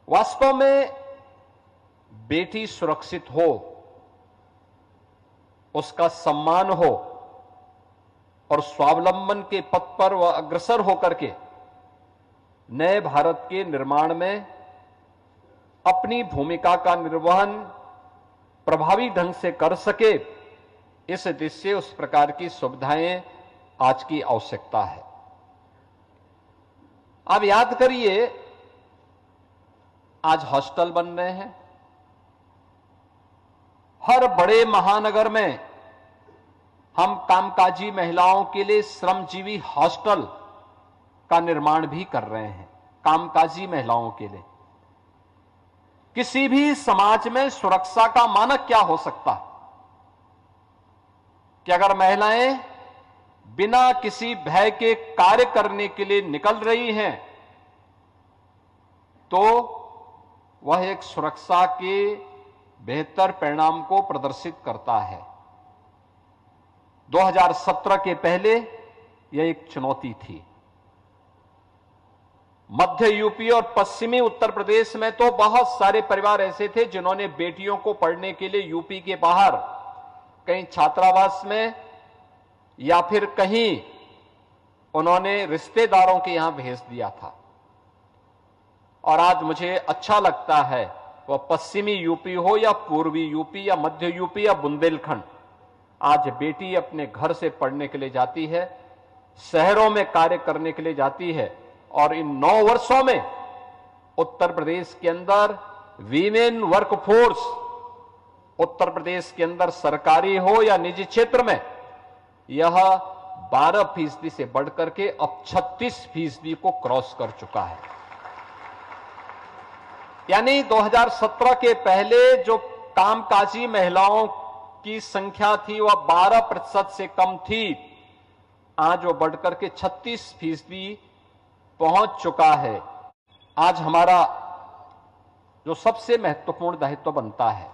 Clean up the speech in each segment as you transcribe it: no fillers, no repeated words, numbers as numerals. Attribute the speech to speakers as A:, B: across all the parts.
A: वास्तव में बेटी सुरक्षित हो, उसका सम्मान हो और स्वावलंबन के पथ पर वह अग्रसर होकर के नए भारत के निर्माण में अपनी भूमिका का निर्वहन प्रभावी ढंग से कर सके, इस दृष्टि से उस प्रकार की सुविधाएं आज की आवश्यकता है। आप याद करिए, आज हॉस्टल बन रहे हैं। हर बड़े महानगर में हम कामकाजी महिलाओं के लिए श्रमजीवी हॉस्टल का निर्माण भी कर रहे हैं। कामकाजी महिलाओं के लिए किसी भी समाज में सुरक्षा का मानक क्या हो सकता है कि अगर महिलाएं बिना किसी भय के कार्य करने के लिए निकल रही हैं तो वह एक सुरक्षा के बेहतर परिणाम को प्रदर्शित करता है। 2017 के पहले यह एक चुनौती थी। मध्य यूपी और पश्चिमी उत्तर प्रदेश में तो बहुत सारे परिवार ऐसे थे जिन्होंने बेटियों को पढ़ने के लिए यूपी के बाहर कहीं छात्रावास में या फिर कहीं उन्होंने रिश्तेदारों के यहां भेज दिया था। और आज मुझे अच्छा लगता है, वह पश्चिमी यूपी हो या पूर्वी यूपी या मध्य यूपी या बुंदेलखंड, आज बेटी अपने घर से पढ़ने के लिए जाती है, शहरों में कार्य करने के लिए जाती है। और इन 9 वर्षों में उत्तर प्रदेश के अंदर वीमेन वर्कफोर्स, उत्तर प्रदेश के अंदर सरकारी हो या निजी क्षेत्र में, यह 12% से बढ़कर के अब 36% को क्रॉस कर चुका है। यानी 2017 के पहले जो कामकाजी महिलाओं की संख्या थी वह 12% से कम थी, आज वो बढ़कर के 36% पहुंच चुका है। आज हमारा जो सबसे महत्वपूर्ण दायित्व बनता है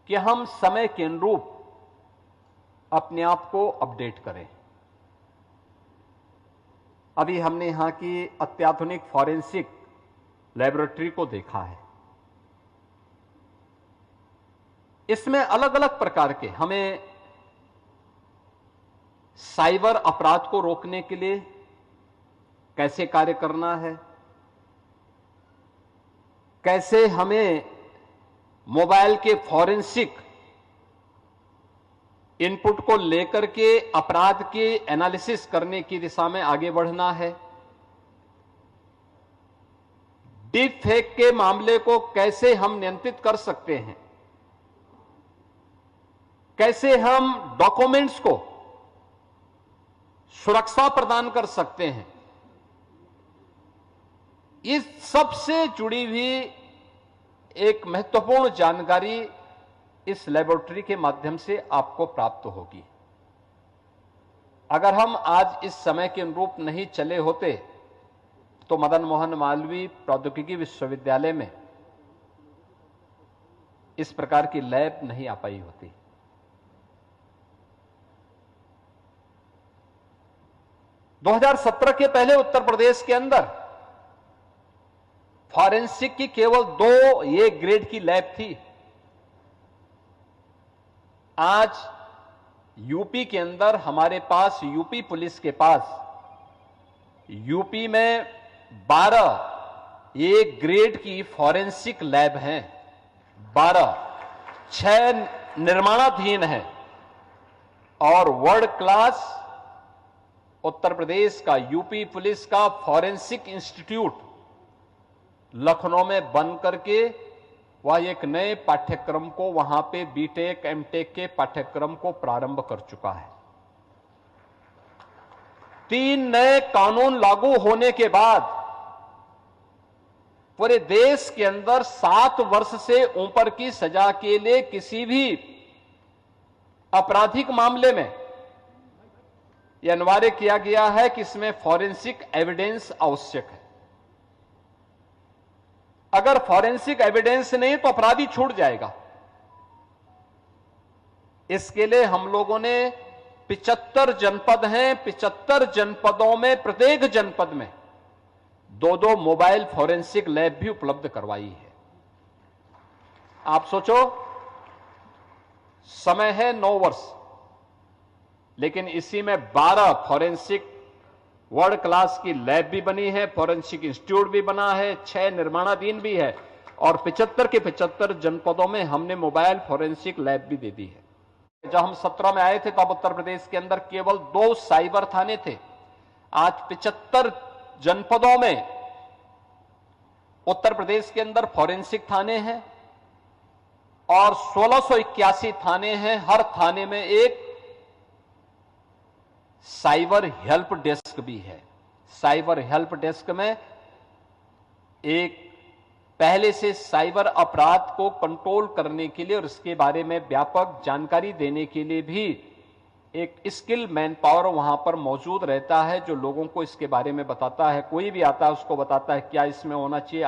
A: कि हम समय के अनुरूप अपने आप को अपडेट करें। अभी हमने यहां की अत्याधुनिक फॉरेंसिक लैबोरेटरी को देखा है। इसमें अलग अलग प्रकार के हमें साइबर अपराध को रोकने के लिए कैसे कार्य करना है, कैसे हमें मोबाइल के फॉरेंसिक इनपुट को लेकर के अपराध के एनालिसिस करने की दिशा में आगे बढ़ना है, डीप फेक के मामले को कैसे हम नियंत्रित कर सकते हैं, कैसे हम डॉक्यूमेंट्स को सुरक्षा प्रदान कर सकते हैं, इस सब से जुड़ी हुई एक महत्वपूर्ण जानकारी इस लेबोरेटरी के माध्यम से आपको प्राप्त होगी। अगर हम आज इस समय के अनुरूप नहीं चले होते तो मदन मोहन मालवीय प्रौद्योगिकी विश्वविद्यालय में इस प्रकार की लैब नहीं आ पाई होती। दो 2017 के पहले उत्तर प्रदेश के अंदर फॉरेंसिक की केवल 2 ए ग्रेड की लैब थी। आज यूपी के अंदर हमारे पास, यूपी पुलिस के पास, यूपी में 12 ए ग्रेड की फॉरेंसिक लैब हैं। 12, 6 निर्माणाधीन हैं और वर्ल्ड क्लास उत्तर प्रदेश का, यूपी पुलिस का फॉरेंसिक इंस्टीट्यूट लखनऊ में बन करके वह एक नए पाठ्यक्रम को वहां पे बीटेक एमटेक के पाठ्यक्रम को प्रारंभ कर चुका है। 3 नए कानून लागू होने के बाद पूरे देश के अंदर 7 वर्ष से ऊपर की सजा के लिए किसी भी आपराधिक मामले में यह अनिवार्य किया गया है कि इसमें फॉरेंसिक एविडेंस आवश्यक है। अगर फॉरेंसिक एविडेंस नहीं तो अपराधी छूट जाएगा। इसके लिए हम लोगों ने 75 जनपद हैं, 75 जनपदों में प्रत्येक जनपद में दो मोबाइल फॉरेंसिक लैब भी उपलब्ध करवाई है। आप सोचो, समय है 9 वर्ष, लेकिन इसी में 12 फॉरेंसिक वर्ल्ड क्लास की लैब भी बनी है, फॉरेंसिक इंस्टीट्यूट भी बना है, 6 निर्माणाधीन भी है, और 75 के 75 जनपदों में हमने मोबाइल फॉरेंसिक लैब भी दे दी है। जब हम 17 में आए थे तब उत्तर प्रदेश के अंदर केवल 2 साइबर थाने थे। आज 75 जनपदों में उत्तर प्रदेश के अंदर फॉरेंसिक थाने हैं और 1681 थाने हैं। हर थाने में एक साइबर हेल्प डेस्क भी है। साइबर हेल्प डेस्क में एक पहले से साइबर अपराध को कंट्रोल करने के लिए और इसके बारे में व्यापक जानकारी देने के लिए भी एक स्किल मैन पावर वहां पर मौजूद रहता है, जो लोगों को इसके बारे में बताता है। कोई भी आता है उसको बताता है क्या इसमें होना चाहिए,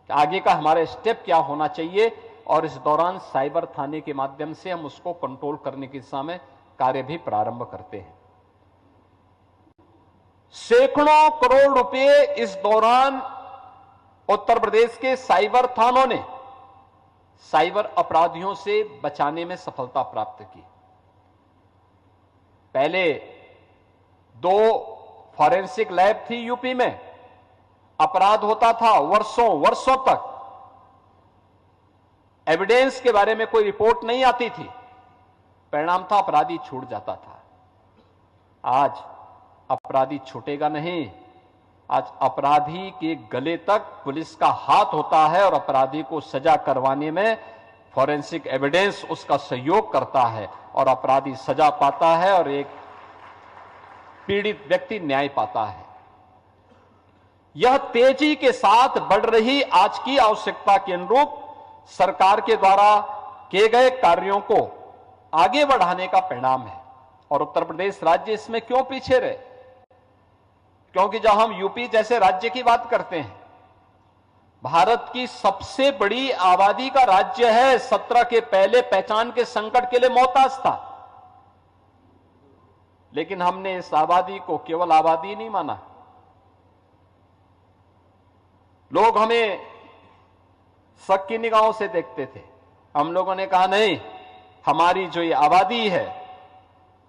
A: आगे का हमारा स्टेप क्या होना चाहिए, और इस दौरान साइबर थाने के माध्यम से हम उसको कंट्रोल करने की दिशा में कार्य भी प्रारंभ करते हैं। सैकड़ों करोड़ रुपए इस दौरान उत्तर प्रदेश के साइबर थानों ने साइबर अपराधियों से बचाने में सफलता प्राप्त की। पहले 2 फॉरेंसिक लैब थी यूपी में, अपराध होता था वर्षों वर्षों तक, एविडेंस के बारे में कोई रिपोर्ट नहीं आती थी, परिणाम था अपराधी छूट जाता था। आज अपराधी छूटेगा नहीं, आज अपराधी के गले तक पुलिस का हाथ होता है और अपराधी को सजा करवाने में फॉरेंसिक एविडेंस उसका सहयोग करता है और अपराधी सजा पाता है और एक पीड़ित व्यक्ति न्याय पाता है। यह तेजी के साथ बढ़ रही आज की आवश्यकता के अनुरूप सरकार के द्वारा किए गए कार्यों को आगे बढ़ाने का परिणाम है। और उत्तर प्रदेश राज्य इसमें क्यों पीछे रहे? क्योंकि जब हम यूपी जैसे राज्य की बात करते हैं, भारत की सबसे बड़ी आबादी का राज्य है, 17 के पहले पहचान के संकट के लिए मोहताज था, लेकिन हमने इस आबादी को केवल आबादी नहीं माना। लोग हमें शक की निगाहों से देखते थे। हम लोगों ने कहा नहीं, हमारी जो ये आबादी है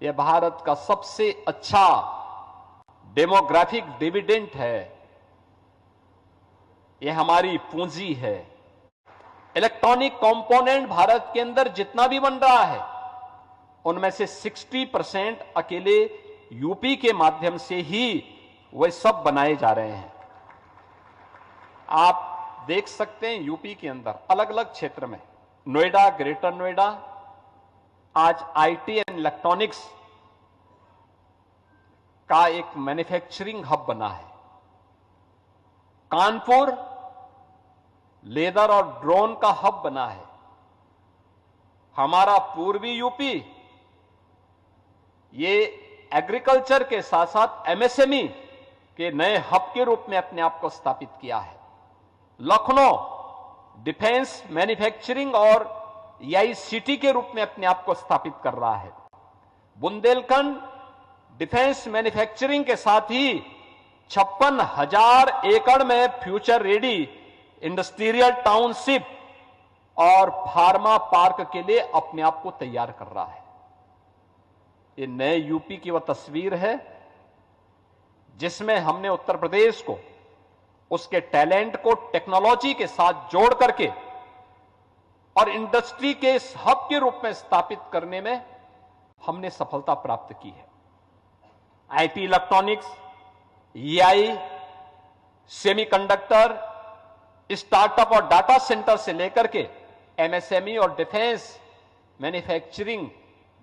A: ये भारत का सबसे अच्छा डेमोग्राफिक डिविडेंड है, ये हमारी पूंजी है। इलेक्ट्रॉनिक कंपोनेंट भारत के अंदर जितना भी बन रहा है उनमें से 60% अकेले यूपी के माध्यम से ही वे सब बनाए जा रहे हैं। आप देख सकते हैं यूपी के अंदर अलग अलग क्षेत्र में, नोएडा, ग्रेटर नोएडा आज आईटी एंड इलेक्ट्रॉनिक्स का एक मैन्युफैक्चरिंग हब बना है। कानपुर लेदर और ड्रोन का हब बना है। हमारा पूर्वी यूपी ये एग्रीकल्चर के साथ साथ एमएसएमई के नए हब के रूप में अपने आप को स्थापित किया है। लखनऊ डिफेंस मैन्युफैक्चरिंग और एआई सिटी के रूप में अपने आप को स्थापित कर रहा है। बुंदेलखंड डिफेंस मैन्युफैक्चरिंग के साथ ही 56,000 एकड़ में फ्यूचर रेडी इंडस्ट्रियल टाउनशिप और फार्मा पार्क के लिए अपने आप को तैयार कर रहा है। ये नए यूपी की वह तस्वीर है जिसमें हमने उत्तर प्रदेश को, उसके टैलेंट को टेक्नोलॉजी के साथ जोड़ करके और इंडस्ट्री के इस हब के रूप में स्थापित करने में हमने सफलता प्राप्त की है। IT, electronics, AI, semiconductor, startup और डाटा सेंटर से लेकर के एमएसएमई और डिफेंस मैन्युफैक्चरिंग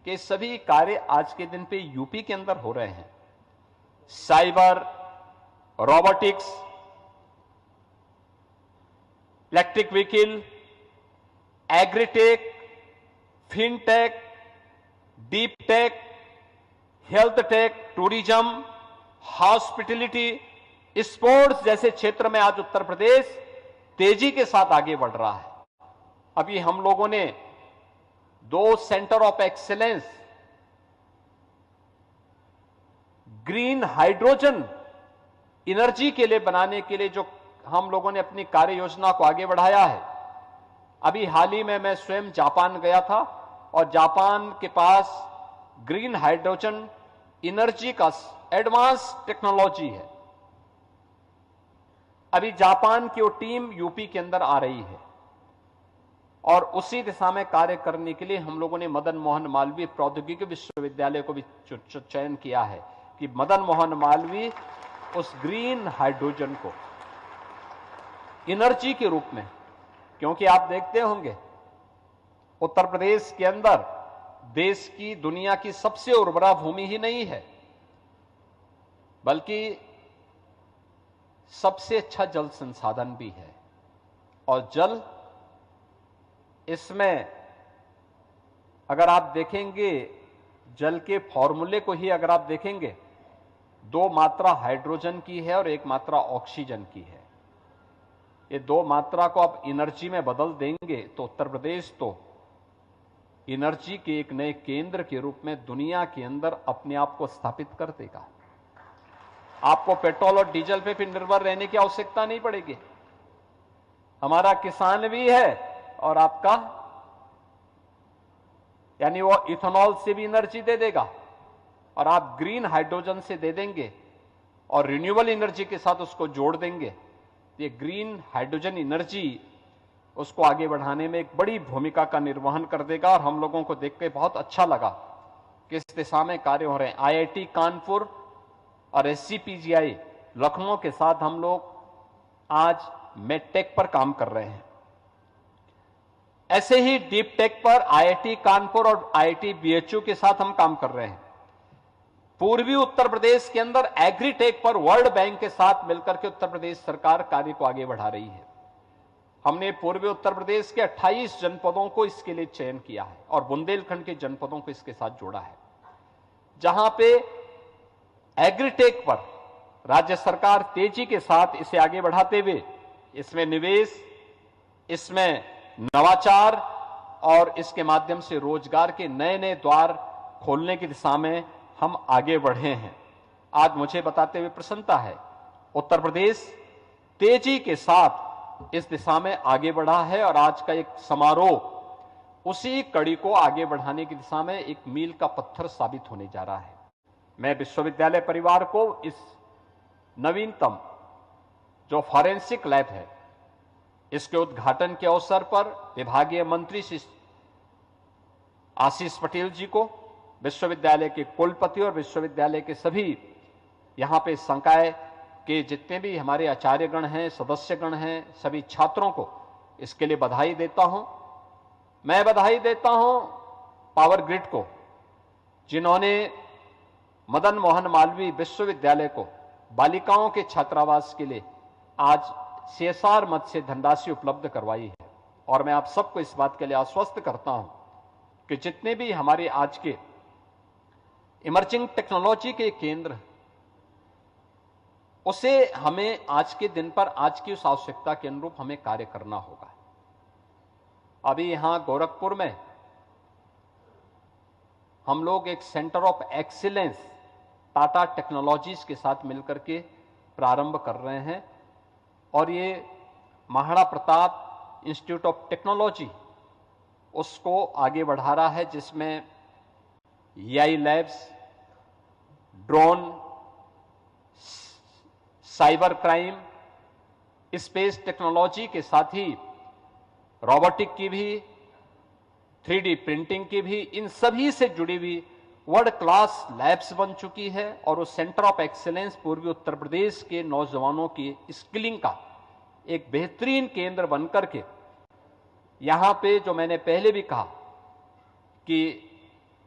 A: के सभी कार्य आज के दिन पे यूपी के अंदर हो रहे हैं। Cyber, robotics, electric vehicle, agritech, fintech, deep tech, health take, tourism, hospitality, sports जैसे क्षेत्र में आज उत्तर प्रदेश तेजी के साथ आगे बढ़ रहा है। अभी हम लोगों ने 2 centre of excellence green hydrogen energy के लिए बनाने के लिए जो हम लोगों ने अपनी कार्य योजना को आगे बढ़ाया है। अभी हाल ही में मैं स्वयं जापान गया था और जापान के पास ग्रीन हाइड्रोजन एनर्जी का एडवांस टेक्नोलॉजी है। अभी जापान की वो टीम यूपी के अंदर आ रही है और उसी दिशा में कार्य करने के लिए हम लोगों ने मदन मोहन मालवीय प्रौद्योगिकी विश्वविद्यालय को भी चयन किया है कि मदन मोहन मालवीय उस ग्रीन हाइड्रोजन को एनर्जी के रूप में, क्योंकि आप देखते होंगे उत्तर प्रदेश के अंदर देश की दुनिया की सबसे उर्वरा भूमि ही नहीं है, बल्कि सबसे अच्छा जल संसाधन भी है। और जल, इसमें अगर आप देखेंगे जल के फॉर्मूले को ही अगर आप देखेंगे, 2 मात्रा हाइड्रोजन की है और 1 मात्रा ऑक्सीजन की है। ये 2 मात्रा को आप एनर्जी में बदल देंगे तो उत्तर प्रदेश तो एनर्जी के एक नए केंद्र के रूप में दुनिया के अंदर अपने आप को स्थापित कर देगा। आपको पेट्रोल और डीजल पे भी निर्भर रहने की आवश्यकता नहीं पड़ेगी। हमारा किसान भी है और आपका यानी वो इथेनॉल से भी एनर्जी दे देगा और आप ग्रीन हाइड्रोजन से दे देंगे और रिन्यूएबल एनर्जी के साथ उसको जोड़ देंगे। ये ग्रीन हाइड्रोजन एनर्जी उसको आगे बढ़ाने में एक बड़ी भूमिका का निर्वहन कर देगा और हम लोगों को देख के बहुत अच्छा लगा कि इस दिशा में कार्य हो रहे हैं। आईआईटी कानपुर और एससीपीजीआई लखनऊ के साथ हम लोग आज मेडटेक पर काम कर रहे हैं। ऐसे ही डीप टेक पर आईआईटी कानपुर और आईआईटी बीएचयू के साथ हम काम कर रहे हैं। पूर्वी उत्तर प्रदेश के अंदर एग्रीटेक पर वर्ल्ड बैंक के साथ मिलकर के उत्तर प्रदेश सरकार कार्य को आगे बढ़ा रही है। हमने पूर्वी उत्तर प्रदेश के 28 जनपदों को इसके लिए चयन किया है और बुंदेलखंड के जनपदों को इसके साथ जोड़ा है, जहां पे एग्रीटेक पर राज्य सरकार तेजी के साथ इसे आगे बढ़ाते हुए इसमें निवेश, इसमें नवाचार और इसके माध्यम से रोजगार के नए नए द्वार खोलने की दिशा में हम आगे बढ़े हैं। आज मुझे बताते हुए प्रसन्नता है, उत्तर प्रदेश तेजी के साथ इस दिशा में आगे बढ़ा है और आज का एक समारोह उसी कड़ी को आगे बढ़ाने की दिशा में एक मील का पत्थर साबित होने जा रहा है। मैं विश्वविद्यालय परिवार को इस नवीनतम जो फॉरेंसिक लैब है, इसके उद्घाटन के अवसर पर विभागीय मंत्री श्री आशीष पटेल जी को, विश्वविद्यालय के कुलपति और विश्वविद्यालय के सभी यहां पे संकाय के जितने भी हमारे आचार्यगण हैं, सदस्यगण हैं, सभी छात्रों को इसके लिए बधाई देता हूं। मैं बधाई देता हूं पावर ग्रिड को, जिन्होंने मदन मोहन मालवीय विश्वविद्यालय को बालिकाओं के छात्रावास के लिए आज सीएसआर मद से धनराशि उपलब्ध करवाई है। और मैं आप सबको इस बात के लिए आश्वस्त करता हूं कि जितने भी हमारे आज के इमर्जिंग टेक्नोलॉजी के केंद्र, उसे हमें आज के दिन पर आज की उस आवश्यकता के अनुरूप हमें कार्य करना होगा। अभी यहां गोरखपुर में हम लोग एक centre of excellence Tata technologies के साथ मिलकर के प्रारंभ कर रहे हैं और ये Maharana Pratap institute of technology उसको आगे बढ़ा रहा है, जिसमें AI labs, drone, cyber crime, space technology के साथ ही रोबोटिक की भी, 3D प्रिंटिंग की भी, इन सभी से जुड़ी हुई वर्ल्ड क्लास लैब्स बन चुकी है। और वो सेंटर ऑफ एक्सीलेंस पूर्वी उत्तर प्रदेश के नौजवानों की स्किलिंग का एक बेहतरीन केंद्र बनकर के यहां पे, जो मैंने पहले भी कहा कि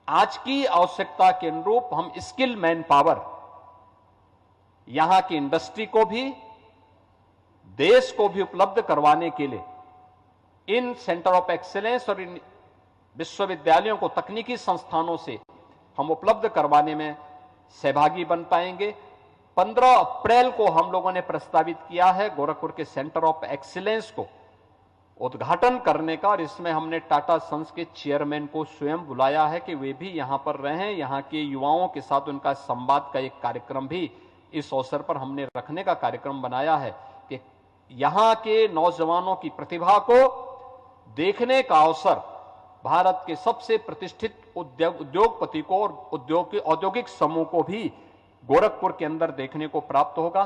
A: आज की आवश्यकता के अनुरूप हम स्किल मैन पावर यहां की इंडस्ट्री को भी, देश को भी उपलब्ध करवाने के लिए इन सेंटर ऑफ एक्सीलेंस और इन विश्वविद्यालयों को, तकनीकी संस्थानों से हम उपलब्ध करवाने में सहभागी बन पाएंगे। 15 अप्रैल को हम लोगों ने प्रस्तावित किया है गोरखपुर के सेंटर ऑफ एक्सीलेंस को उद्घाटन करने का, और इसमें हमने टाटा सन्स के चेयरमैन को स्वयं बुलाया है कि वे भी यहां पर रहें, यहां के युवाओं के साथ उनका संवाद का एक कार्यक्रम भी इस अवसर पर हमने रखने का कार्यक्रम बनाया है कि यहां के नौजवानों की प्रतिभा को देखने का अवसर भारत के सबसे प्रतिष्ठित उद्योगपति को और औद्योगिक समूह को भी गोरखपुर के अंदर देखने को प्राप्त होगा।